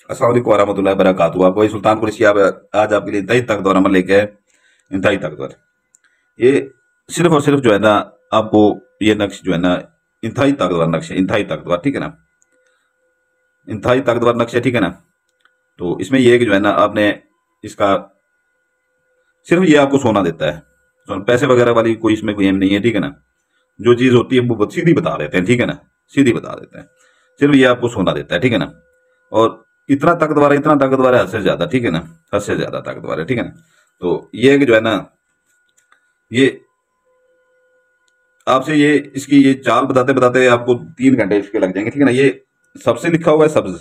अस्सलाम वालेकुम वरहमतुल्लाहि वबरकातुहू। आप वही सुल्तान कुरैशी आज आपके लिए इंतहाई ताकतवर अमल लेके आए। इंतहाई ताकतवर, ये सिर्फ और सिर्फ जो है ना, आपको ये नक्श जो है ना, इंतहाई ताकतवर नक्श है, इंतहाई ताकतवर, ठीक है ना, इंतहाई ताकतवर नक्श है, ठीक है ना। तो इसमें ये है कि जो है ना, आपने इसका सिर्फ ये आपको सोना देता है, पैसे वगैरह वाली कोई इसमें कोई एम नहीं है, ठीक है ना। जो चीज होती है वो सीधी बता देते हैं, ठीक है ना, सीधी बता देते हैं। सिर्फ ये आपको सोना देता है, ठीक है ना। और इतना ताकतवर है, इतना ताकतवर है, हद से ज्यादा, ठीक है ना, हद से ज्यादा ताकतवर है, ठीक है ना। तो ये है कि जो है ना, ये आपसे ये इसकी ये चाल बताते बताते आपको 3 घंटे इसके लग जाएंगे, ठीक है ना। ये सबसे लिखा हुआ है सब्ज,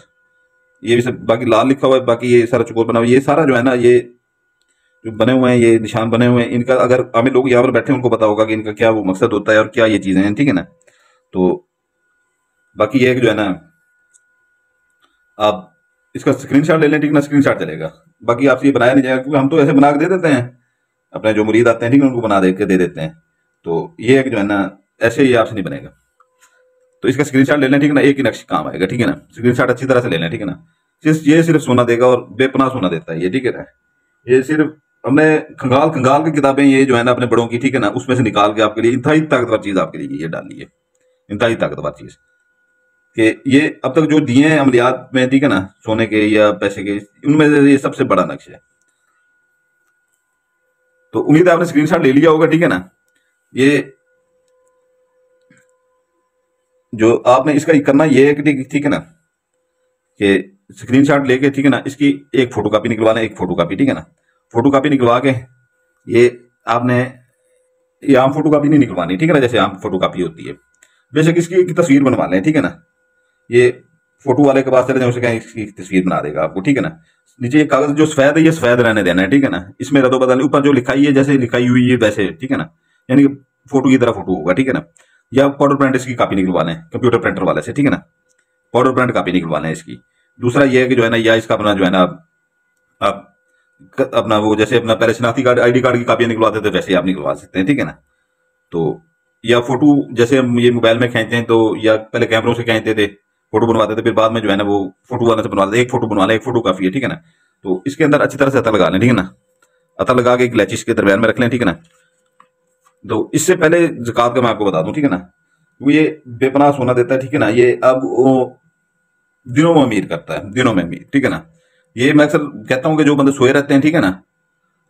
ये भी सब, बाकी लाल लिखा हुआ है, बाकी ये सारा चकोर बना हुआ है, ये सारा जो है ना, ये जो बने हुए हैं, ये निशान बने हुए हैं, इनका अगर आमिर लोग यहाँ पर बैठे हैं उनको पता होगा कि इनका क्या वो मकसद होता है और क्या ये चीजें हैं, ठीक है ना। तो बाकी ये है कि जो है ना, आप इसका स्क्रीनशॉट ले लें, ठीक है ना, स्क्रीनशॉट चलेगा। बाकी आपसे ये बनाया नहीं जाएगा, क्योंकि हम तो ऐसे बना के दे देते हैं, अपने जो मुरीद आते हैं, ठीक है, उनको बना दे के दे देते हैं। तो ये है कि जो है ना, ऐसे ही आपसे नहीं बनेगा। तो इसका स्क्रीनशॉट ले लें, ठीक है ना, एक ही नक्श काम आएगा, ठीक है ना। स्क्रीनशॉट अच्छी तरह से ले लें, ठीक है ना। ये सिर्फ सोना देगा और बेपनाह सोना देता है ये, ठीक है ना। ये सिर्फ हमने खंगाल खंगाल की किताबें ये जो है ना अपने बड़ों की, ठीक है ना, उसमें से निकाल के आपके लिए इंतहाई ताकतवर चीज आपके लिए ये डाली है, इंतहाई ताकतवर चीज। कि ये अब तक जो दिए हैं अमलियात में, ठीक है ना, सोने के या पैसे के, उनमें से ये सबसे बड़ा नक्श है। तो उम्मीद है आपने स्क्रीनशॉट ले लिया होगा, ठीक है ना। ये जो आपने इसका करना ये है कि ठीक है ना, कि स्क्रीनशॉट लेके, ठीक है ना, इसकी एक फोटो कॉपी निकलवा लें, एक फोटो कॉपी, ठीक है ना। फोटो कॉपी निकलवा के ये आपने, ये आम फोटो कॉपी नहीं निकलवानी, ठीक है ना, जैसे आम फोटो कॉपी होती है। बेशक इसकी एक तस्वीर बनवा लें, ठीक है ना। ये फोटो वाले के पास चले जाए, उसे कहें इसकी तस्वीर बना देगा आपको, ठीक है ना। नीचे ये कागज जो सफेद है, ये सफेद रहने देना है, ठीक है ना। इसमें रदो बदल, ऊपर जो लिखाई है जैसे लिखाई हुई है वैसे, ठीक है ना, यानी कि फोटो की तरह फोटो होगा, ठीक है ना। या पाउडर प्रिंट इसकी कॉपी निकलवा लें कंप्यूटर प्रिंटर वाले से, ठीक है ना, पाउडर प्रिंट कॉपी निकलवा लें इसकी। दूसरा ये है कि जो है ना, या इसका अपना जो है ना, आप अपना वो जैसे अपना पहले शनाख्ती कार्ड आईडी कार्ड की कॉपियां निकलवाते थे, वैसे आप निकलवा सकते हैं, ठीक है ना। तो या फोटो जैसे हम ये मोबाइल में खींचते हैं, तो या पहले कैमरों से खींचते थे, फोटो बनवाते थे, फिर बाद में जो है ना वो फोटो वाले से बनवाते थे। एक फोटो बनवा लें, एक फोटो काफी है, ठीक है ना। तो इसके अंदर अच्छी तरह से अतर लगा लें, ठीक है ना। अतर लगा के एक इलायची इसके दरमियान में रख लें, ठीक है ना। तो इससे पहले ज़कात का मैं आपको बता दूं, ठीक है ना, वो ये बेपनाह सोना देता है, ठीक है ना। ये अब वो दिनों में अमीर करता है, दिनों में अमीर, ठीक है ना। ये मैं अक्सर कहता हूँ कि जो बंदे सोए रहते हैं, ठीक है ना,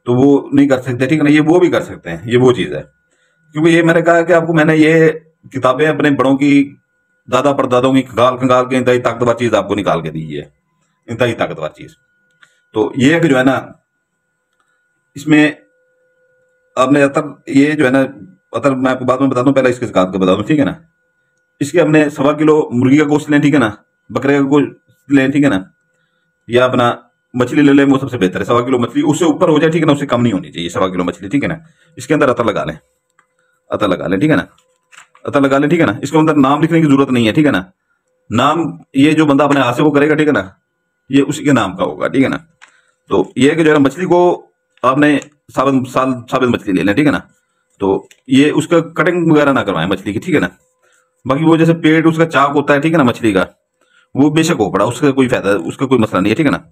तो वो नहीं कर सकते, ठीक है ना, ये वो भी कर सकते हैं, ये वो चीज है। क्योंकि ये मैंने कहा कि आपको मैंने ये किताबें अपने बड़ों की, दादा परदादों की खंगाल खंगाल के इंतहाई ताकतवर चीज आपको निकाल के दी है, इंतहाई ताकतवर चीज। तो ये है कि जो है ना, इसमें आपने अतर, ये जो है ना, अतर मैं आपको बाद में बता दूं, पहले इसके ज़कात का बता दूं, ठीक है ना। इसके हमने 1.25 किलो मुर्गी का गोश्त लें, ठीक है ना, बकरे का गोश्त लें, ठीक है ना, या अपना मछली ले लें, वो सबसे बेहतर है। 1.25 किलो मछली, उससे ऊपर हो जाए, ठीक है ना, उससे कम नहीं होनी चाहिए 1.25 किलो मछली, ठीक है ना। इसके अंदर अतर लगा लें, अतर लगा लें, ठीक है ना, अतर लगा लें, ठीक है ना। इसके अंदर नाम लिखने की जरूरत नहीं है, ठीक है ना। नाम ये जो बंदा अपने हाथ से वो करेगा, ठीक है ना, ये उसी के नाम का होगा, ठीक है ना। तो ये है कि जो है मछली को आपने साबित मछली ले लें, ठीक है ना। तो ये उसका कटिंग वगैरह ना करवाएं मछली की, ठीक है ना। बाकी वो जैसे पेट उसका चाक होता है, ठीक है ना, मछली का, वो बेशक हो पड़ा, उसका कोई फायदा, उसका कोई मसला नहीं है, ठीक है ना,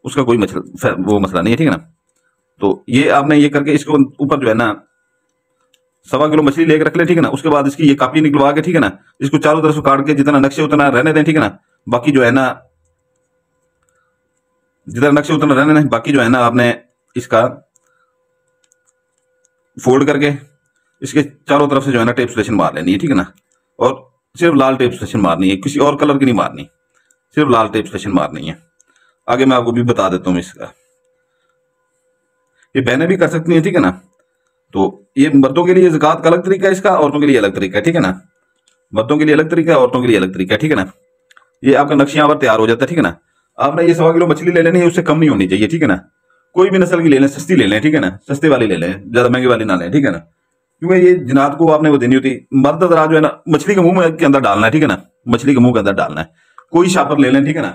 उसका कोई वो मसला नहीं है, ठीक है ना। तो ये आपने ये करके इसके ऊपर जो है ना 1.25 किलो मछली लेकर रख ले, ठीक है ना। उसके बाद इसकी ये कापी निकलवा के, ठीक है ना, इसको चारों तरफ से काट के जितना नक्शे उतना रहने दें, ठीक है ना। बाकी जो है ना, जितना नक्शे उतना रहने दें, बाकी जो है ना, आपने इसका फोल्ड करके इसके चारों तरफ से जो है ना टेप स्टेशन मार लेनी है, ठीक है ना। और सिर्फ लाल टेप स्टेशन मारनी है, किसी और कलर की नहीं मारनी, सिर्फ लाल टेप स्टेशन मारनी है। आगे मैं आपको भी बता देता हूँ इसका, ये बहनें भी कर सकती हैं, ठीक है ना। तो ये मर्दों के लिए ज़कात का अलग तरीका है, इसका औरतों के लिए अलग तरीका है, ठीक है ना। मर्दों के लिए अलग तरीका है, औरतों के लिए अलग तरीका है, ठीक है ना। ये आपका नक्शा यहाँ पर तैयार हो जाता है, ठीक है ना। आपने ये 1.25 किलो मछली ले लेनी है, उससे कम नहीं होनी चाहिए, ठीक है ना। कोई भी नस्ल की ले लें, सस्ती ले लें, ठीक है ना, सस्ते वाली ले लें, ज्यादा महंगी वाली ना लें, ठीक है ना। क्योंकि ये जिनात को आपने वो देनी होती, मर्द हज़रात जो है ना, मछली के मुंह में के अंदर डालना है, ठीक है ना, मछली के मुंह के अंदर डालना है। कोई शापर ले लें, ठीक है ना,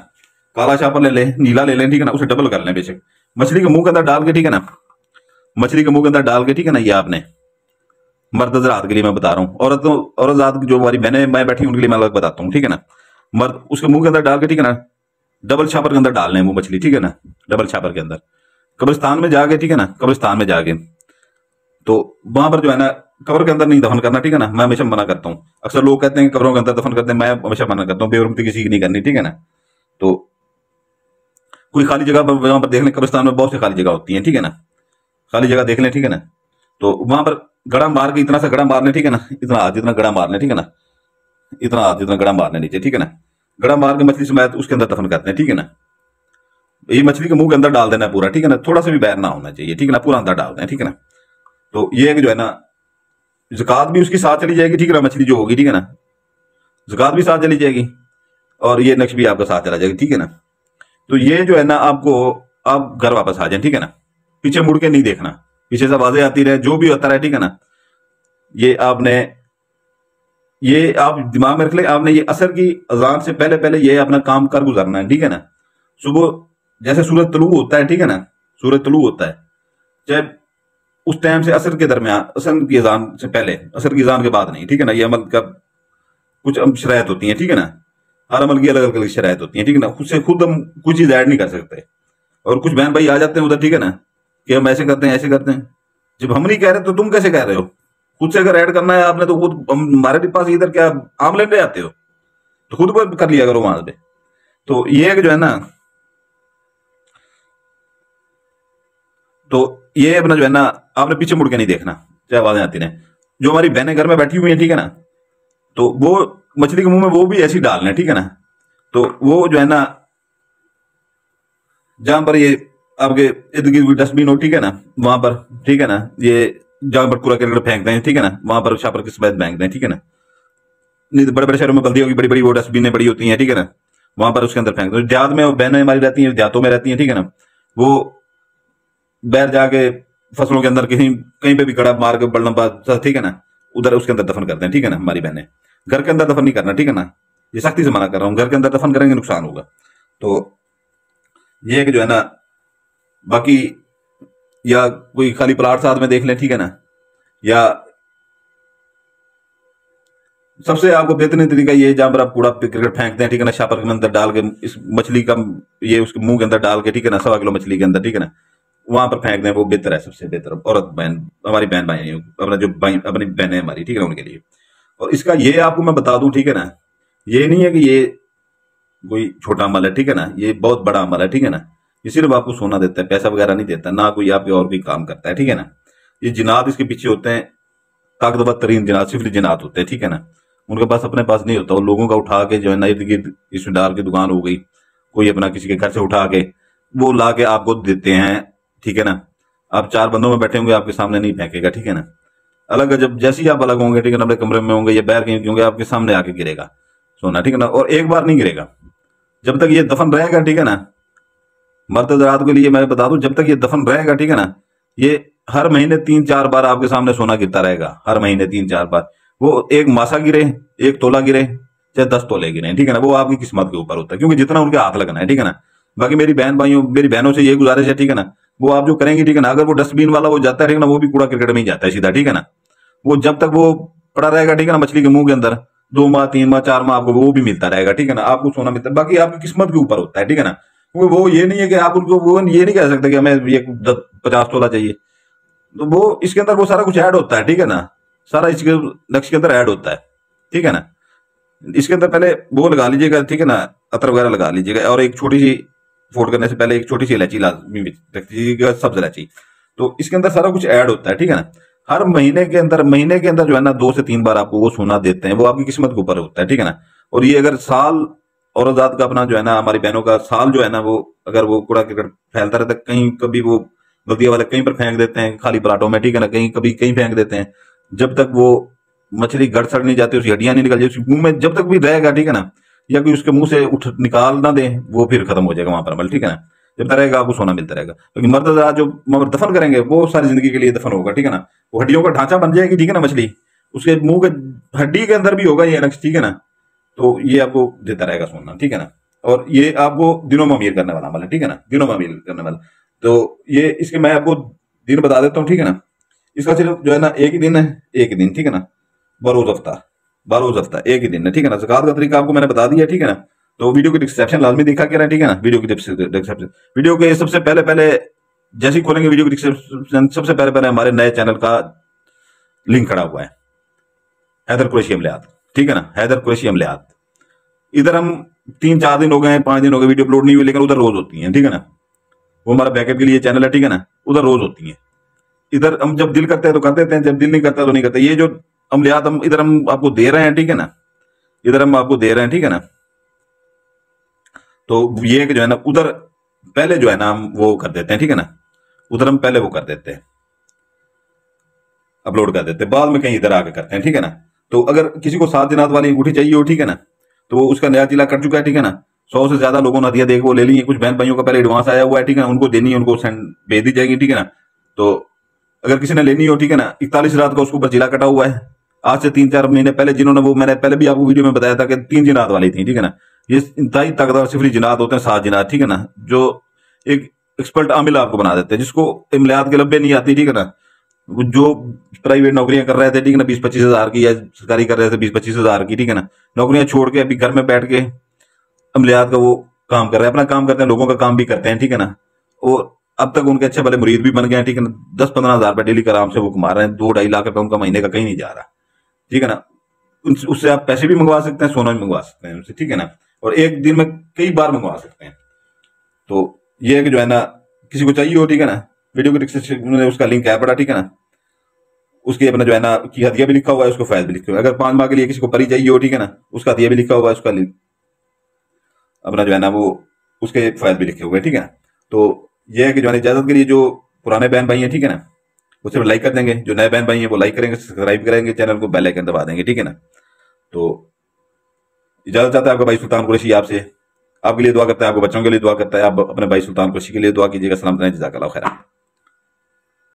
काला शापर ले लें, नीला ले लें, ठीक है ना, उसे डबल कर लें बेशक, मछली के मुंह के अंदर डाल के, ठीक है ना, मछली के मुंह के अंदर डाल के, ठीक है ना। ये आपने मर्द हज़रात के लिए मैं बता रहा हूँ, औरत जात जो हमारी बहनें मैं बैठी उनके लिए मैं अलग बताता हूँ, ठीक है ना। मर्द उसके मुंह के अंदर डाल के, ठीक है ना, डबल छापर के अंदर डालने हैं वो मछली, ठीक है ना, डबल छापर के अंदर कब्रिस्तान में जाके, ठीक है ना, कब्रिस्तान में जाके तो वहां पर जो है ना कब्र के अंदर नहीं दफन करना, ठीक है ना, मैं हमेशा मना करता हूँ। अक्सर लोग कहते हैं कि कब्रों के अंदर दफन करते हैं, मैं हमेशा मना करता हूँ, बेउर्मती किसी की नहीं करनी, ठीक है ना। तो कोई खाली जगह पर वहां पर देख लें, कब्रिस्तान में बहुत सी खाली जगह होती है, ठीक है ना, खाली जगह देख लें, ठीक है ना। तो वहां पर गड़ा मार के इतना सा गड़ा मार लें, ठीक है ना, इतना हाथ जितना गड़ा मार लें, ठीक है ना, इतना हाथ जितना गड़ा मारने नीचे, ठीक है ना, गड़ा मार के मछली समेत उसके अंदर दफन करते हैं, ठीक है ना। ये मछली के मुंह के अंदर डाल देना है पूरा, ठीक है ना, थोड़ा सा भी बैर ना होना चाहिए, ठीक है ना, पूरा अंदर डाल दें, ठीक है ना। तो ये है कि जो है ना ज़कात भी उसकी साथ चली जाएगी, ठीक है ना, मछली जो होगी, ठीक है ना, ज़कात भी साथ चली जाएगी और ये नक्श भी आपका साथ चला जाएगा, ठीक है ना। तो ये जो है ना आपको, आप घर वापस आ जाए, ठीक है ना, पीछे मुड़ के नहीं देखना, पीछे से आवाजें आती रहे, जो भी होता रहे, ठीक है ना। ये आपने, ये आप दिमाग में रख ले, आपने ये असर की अजान से पहले पहले ये अपना काम कर गुजरना है, ठीक है ना। सुबह जैसे सूरज तलू होता है, ठीक है ना, सूरज तलू होता है, चाहे उस टाइम से असर के दरमियान, असर की अजान से पहले, असर की अजान के बाद नहीं, ठीक है ना। ये अमल का कुछ शरायत होती है, ठीक है ना, हर अमल की अलग अलग शरायत होती है, ठीक है ना, खुद से खुद हम कुछ चीज ऐड नहीं कर सकते। और कुछ बहन भाई आ जाते हैं उधर, ठीक है ना, कि हम ऐसे करते हैं ऐसे करते हैं, जब हम नहीं कह रहे तो तुम कैसे कह रहे हो? खुद से अगर ऐड करना है आपने तो खुद, हमारे पास इधर क्या आम लेने आते हो, तो खुद पर कर लिया करो वहां पे। तो ये है कि जो है ना, तो ये अपना जो है ना आपने पीछे मुड़ के नहीं देखना, चाहे आवाजें आती रहे। जो हमारी बहनें घर में बैठी हुई हैं, ठीक है ना, तो वो मछली के मुंह में वो भी ऐसी डालना है, ठीक है ना। तो वो जो है ना जहां पर ये आपके इर्द गिर्द डस्टबिन हो, ठीक है ना, वहां पर, ठीक है ना, ये जहां पर कूड़ा करकट फेंकते हैं, ठीक है ना, वहां पर छापर के समेत फेंकते हैं, ठीक है ना। नहीं तो बड़े बड़े शहरों में बल्दियों की बड़ी बड़ी वो डस्टबिनें बड़ी होती हैं, ठीक है ना, वहां पर उसके अंदर फेंकते हैं। देहात में बहनें हमारी रहती हैं, देहातों में रहती हैं, ठीक है ना, वो बैर जाके फसलों के अंदर कहीं कहीं पे भी कड़ा मार के बड़ा लंबा, ठीक है ना, उधर उसके अंदर दफन करते हैं, ठीक है ना, हमारी बहनें। घर के अंदर दफन नहीं करना, ठीक है ना, ये सख्ती से मना कर रहा हूँ, घर के अंदर दफन करेंगे नुकसान होगा। तो ये है कि जो है ना, बाकी या कोई खाली प्लाट साथ में देख लें, ठीक है ना, या सबसे आपको बेहतरीन तरीका ये है जहां पर आप कूड़ा क्रिकेट फेंकते हैं, ठीक है ना, छापर के अंदर डाल के इस मछली का ये उसके मुंह के अंदर डाल के, ठीक है ना, 1.25 किलो मछली के अंदर, ठीक है ना, वहां पर फेंक दें, वो बेहतर है, सबसे बेहतर। औरत बहन, हमारी बहन भाई, अपना जो भाई अपनी बहनें हमारी, ठीक है ना, उनके लिए। और इसका ये आपको मैं बता दूं, ठीक है ना, ये नहीं है कि ये कोई छोटा अमल है, ठीक है ना, ये बहुत बड़ा अमल है, ठीक है ना। ये सिर्फ आपको सोना देता है, पैसा वगैरह नहीं देता, ना कोई आपके और कोई काम करता है, ठीक है ना। ये जिनात इसके पीछे होते हैं, ताकतवर तरीन जिनात, सिफली जिनात होते हैं, ठीक है ना। उनके पास अपने पास नहीं होता, वो लोगों का उठा के जो है ना, इर्द गिर्द रिश्तेदार की दुकान हो गई, कोई अपना किसी के घर से उठा के वो ला के आपको देते हैं, ठीक है ना। आप 4 बंदों में बैठे होंगे, आपके सामने नहीं फेंकेगा, ठीक है ना। अलग जब जैसे ही आप अलग होंगे, ठीक है ना, अपने कमरे में होंगे या बैर कहीं होंगे, आपके सामने आके गिरेगा सोना, ठीक है ना। और एक बार नहीं गिरेगा, जब तक ये दफन रहेगा, ठीक है ना। मर्द हजरात के लिए मैं बता दूं, जब तक ये दफन रहेगा, ठीक है ना, ये हर महीने 3-4 बार आपके सामने सोना गिरता रहेगा, हर महीने 3-4 बार। वो एक मासा गिरे, 1 तोला गिरे, चाहे 10 तोले गिरे, ठीक है ना, वो आपकी किस्मत के ऊपर होता है, क्योंकि जितना उनके हाथ लगना है, ठीक है ना। बाकी मेरी बहन भाइयों, मेरी बहनों से ये गुजारिश है, ठीक है ना, वो आप जो करेंगे, ठीक है ना, अगर वो डस्टबिन वाला वो जाता है, ठीक है ना, वो भी कूड़ा क्रिकेट में ही जाता है सीधा, ठीक है ना। वो जब तक वो पड़ा रहेगा, ठीक है ना, मछली के मुंह के अंदर 2 माह 3 माह 4 माह आपको वो भी मिलता रहेगा, ठीक है ना, आपको सोना मिलता है। बाकी आपकी किस्मत के ऊपर होता है, ठीक है ना। वो ये नहीं है कि आप उनको वो ये नहीं कह सकते कि हमें ये 50 तोला चाहिए। तो वो इसके अंदर वो सारा कुछ ऐड होता है, ठीक है ना, सारा इसके लक्ष्य के अंदर ऐड होता है, ठीक है ना। इसके अंदर पहले वो लगा लीजिएगा, ठीक है ना, अतर वगैरह लगा लीजिएगा, और एक छोटी सी फोड़ करने से पहले एक छोटी सी इलायची लाजमी रख दीजिएगा, सब्ज इलायची। तो इसके अंदर सारा कुछ ऐड होता है, ठीक है ना। हर महीने के अंदर जो है ना 2 से 3 बार आपको वो सोना देते हैं, वो आपकी किस्मत के ऊपर होता है, ठीक है ना। और ये अगर साल और आजाद का अपना जो है ना, हमारी बहनों का साल जो है ना, वो अगर वो कूड़ा करकट फैलता रहता है, कहीं कभी वो बल्दिया वाले कहीं पर फेंक देते हैं खाली प्लाटों में, ठीक है ना, कहीं कभी कहीं फेंक देते हैं, जब तक वो मछली गड़ सड़ नहीं जाती, उसकी हड्डियां नहीं निकल जाती, उसके मुंह में जब तक भी रहेगा, ठीक है ना, या कोई उसके मुंह से उठ निकाल ना दे, वो फिर खत्म हो जाएगा वहां पर अमल, ठीक है ना। जब तक रहेगा आपको सोना मिलता रहेगा। क्योंकि मर्द हज़रात जो दफन करेंगे वो सारी जिंदगी के लिए दफन होगा, ठीक है ना। वो हड्डियों का ढांचा बन जाएगी, ठीक है ना, मछली उसके मुंह के हड्डी के अंदर भी होगा ये नक्श, ठीक है ना। तो ये आपको देता रहेगा सोना, ठीक है ना। और ये आपको दिनों में अमीर करने वाला अमल है, ठीक है ना, दिनों में अमीर करने वाला। तो ये इसके मैं आपको दिन बता देता हूँ, ठीक है ना। इसका सिर्फ जो है ना एक ही दिन है, एक ही दिन, ठीक है ना, बरोज हफ्ता, बरोज हफ्ता एक ही दिन है, ठीक है ना। ज़कात का तरीका आपको मैंने बता दिया, ठीक है ना। तो वीडियो की डिस्क्रिप्शन लाजमी देखा करें, ठीक है ना। वीडियो की डिस्क्रिप्शन, वीडियो के सबसे पहले पहले जैसे ही खोलेंगे वीडियो की डिस्क्रिप्शन, सबसे पहले पहले हमारे नए चैनल का लिंक खड़ा हुआ है, हैदर कुरैशी अमलियात, ठीक है ना, हैदर कुरैशी अमलियात। इधर हम 3-4 दिन हो गए, 5 दिन हो गए वीडियो अपलोड नहीं हुई, लेकिन उधर रोज होती है, ठीक है ना। वो हमारा बैकअप के लिए चैनल है, ठीक है ना, उधर रोज होती है। इधर हम जब दिल करते हैं तो कर देते हैं, जब दिल नहीं करता तो नहीं करते। ये जो अमलियात हम इधर हम आपको दे रहे हैं, ठीक है ना, इधर हम आपको दे रहे हैं, ठीक है ना। तो ये जो है ना, उधर पहले जो है ना हम वो कर देते हैं, ठीक है ना, उधर हम पहले वो कर देते हैं, अपलोड कर देते हैं, बाद में कहीं इधर आके करते हैं, ठीक है ना। तो अगर किसी को 7 जिनात वाली अंगूठी चाहिए हो, ठीक है ना, तो वो उसका नया जिला कर चुका है, ठीक है ना। 100 से ज्यादा लोगों ने हदिया देकर वो ले ली है। कुछ बहन भाइयों का पहले एडवांस आया हुआ है, ठीक है ना, उनको देनी है, उनको सेंड भेज दी जाएगी, ठीक है ना। तो अगर किसी ने लेनी हो, ठीक है ना, 41 रात का उसके ऊपर जिला कटा हुआ है। आज से 3-4 महीने पहले जिन्होंने, वो मैंने पहले भी आपको वीडियो में बताया था कि 3 जिनात वाली थी, ठीक है ना। ये इंतहाई ताकतवर सिफरी जिनात होते हैं, 7 जिनात, ठीक है ना, जो एक एक्सपर्ट आमिल आपको बना देते हैं, जिसको इमलियात के लब्बे नहीं आती, ठीक है ना। जो प्राइवेट नौकरियां कर रहे थे, ठीक है ना, 20-25 हजार की, या सरकारी कर रहे थे 20-25 हजार की, ठीक है ना, नौकरियां छोड़ के अभी घर में बैठ के अमलियात का वो काम कर रहे हैं, अपना काम करते हैं, लोगों का काम भी करते हैं, ठीक है ना। और अब तक उनके अच्छे भले मुरीद भी बन गए हैं, ठीक है ना। 10-15 हजार रुपए डेली का आराम से वो कमा रहे हैं, 2-2.5 लाख रुपए उनका महीने का कहीं नहीं जा रहा, ठीक है ना। उससे आप पैसे भी मंगवा सकते हैं, सोना भी मंगवा सकते हैं उनसे, ठीक है ना, और एक दिन में कई बार मंगवा सकते हैं। तो ये है कि जो है ना, किसी को चाहिए हो, ठीक है ना, वीडियो के डिस्क्रिप्शन में उसका लिंक है पड़ा, ठीक है ना। उसके अपना जो है ना की हदिया भी लिखा हुआ है, उसको फैज भी लिखा हुआ है। अगर 5 माह के लिए किसी को परी चाहिए हो, ठीक है ना, उसका हदिया भी लिखा हुआ है, उसका लिंक अपना जो है ना वो उसके फैज भी लिखे हुए हैं, ठीक है ना। तो यह है कि जो है इजाजत के लिए जो पुराने बहन भाई हैं, ठीक है ना, वो सिर्फ लाइक कर देंगे, जो नए बहन भाई हैं वो लाइक करेंगे, सब्सक्राइब करेंगे चैनल को, बेल आइकन दबा देंगे, ठीक है ना। तो इजाजत चाहता है आपका भाई सुल्तान कुरैशी आपसे, आपके लिए दुआ करता है, आपके बच्चों के लिए दुआ करता है, आप अपने भाई सुल्तान कुरैशी के लिए दुआ कीजिएगा। सलाम, जज़ाकल्लाह खैर।